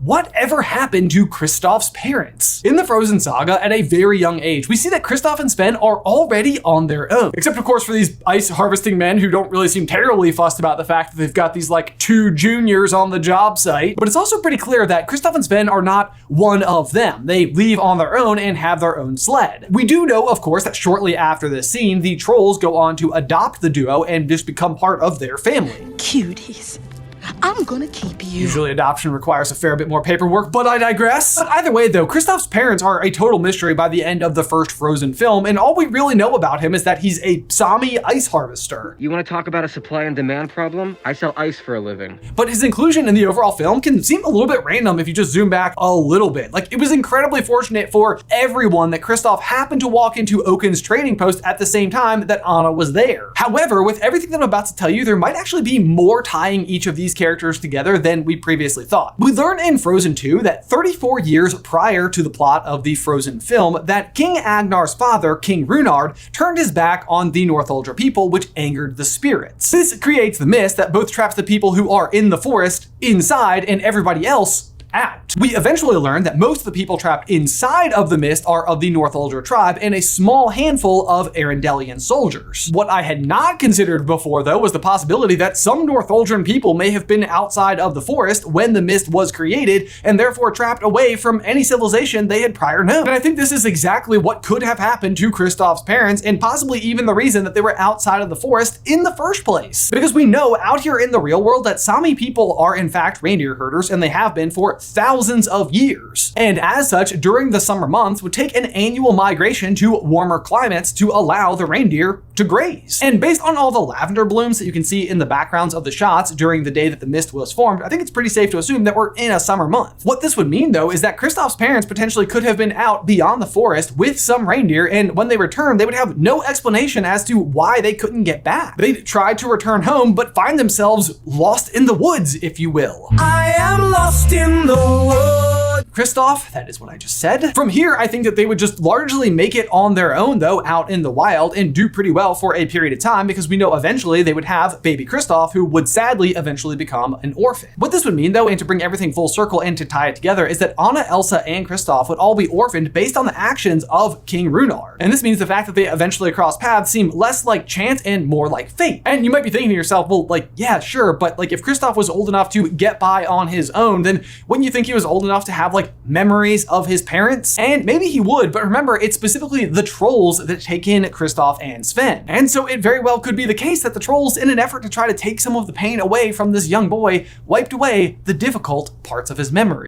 whatever happened to Kristoff's parents? In the Frozen saga, at a very young age, we see that Kristoff and Sven are already on their own. Except of course for these ice harvesting men who don't really seem terribly fussed about the fact that they've got these like 2 juniors on the job site. But it's also pretty clear that Kristoff and Sven are not one of them. They leave on their own and have their own sled. We do know, of course, that shortly after this scene, the trolls go on to adopt the duo and just become part of their family. Cuties. I'm gonna keep you. Usually adoption requires a fair bit more paperwork, but I digress. But either way though, Kristoff's parents are a total mystery by the end of the first Frozen film, and all we really know about him is that he's a Sami ice harvester. You want to talk about a supply and demand problem? I sell ice for a living. But his inclusion in the overall film can seem a little bit random if you just zoom back a little bit. Like, it was incredibly fortunate for everyone that Kristoff happened to walk into Oaken's trading post at the same time that Anna was there. However, with everything that I'm about to tell you, there might actually be more tying each of these characters together than we previously thought. We learn in Frozen 2 that 34 years prior to the plot of the Frozen film, that King Agnar's father, King Runard, turned his back on the Northuldra people, which angered the spirits. This creates the mist that both traps the people who are in the forest inside and everybody else out. We eventually learn that most of the people trapped inside of the mist are of the Northuldra tribe and a small handful of Arendelian soldiers. What I had not considered before though was the possibility that some Northuldran people may have been outside of the forest when the mist was created and therefore trapped away from any civilization they had prior known. And I think this is exactly what could have happened to Kristoff's parents and possibly even the reason that they were outside of the forest in the first place. Because we know out here in the real world that Sami people are in fact reindeer herders, and they have been for thousands of years. And as such, during the summer months would take an annual migration to warmer climates to allow the reindeer to graze. And based on all the lavender blooms that you can see in the backgrounds of the shots during the day that the mist was formed, I think it's pretty safe to assume that we're in a summer month. What this would mean though is that Kristoff's parents potentially could have been out beyond the forest with some reindeer, and when they returned, they would have no explanation as to why they couldn't get back. They tried to return home, but find themselves lost in the woods, if you will. I am lost in the woods. Kristoff, that is what I just said. From here, I think that they would just largely make it on their own though, out in the wild, and do pretty well for a period of time, because we know eventually they would have baby Kristoff, who would sadly eventually become an orphan. What this would mean though, and to bring everything full circle and to tie it together, is that Anna, Elsa, and Kristoff would all be orphaned based on the actions of King Runard. And this means the fact that they eventually cross paths seem less like chance and more like fate. And you might be thinking to yourself, well, like, yeah, sure, but like if Kristoff was old enough to get by on his own, then wouldn't you think he was old enough to have like memories of his parents? And maybe he would, but remember, it's specifically the trolls that take in Kristoff and Sven. And so it very well could be the case that the trolls, in an effort to try to take some of the pain away from this young boy, wiped away the difficult parts of his memory.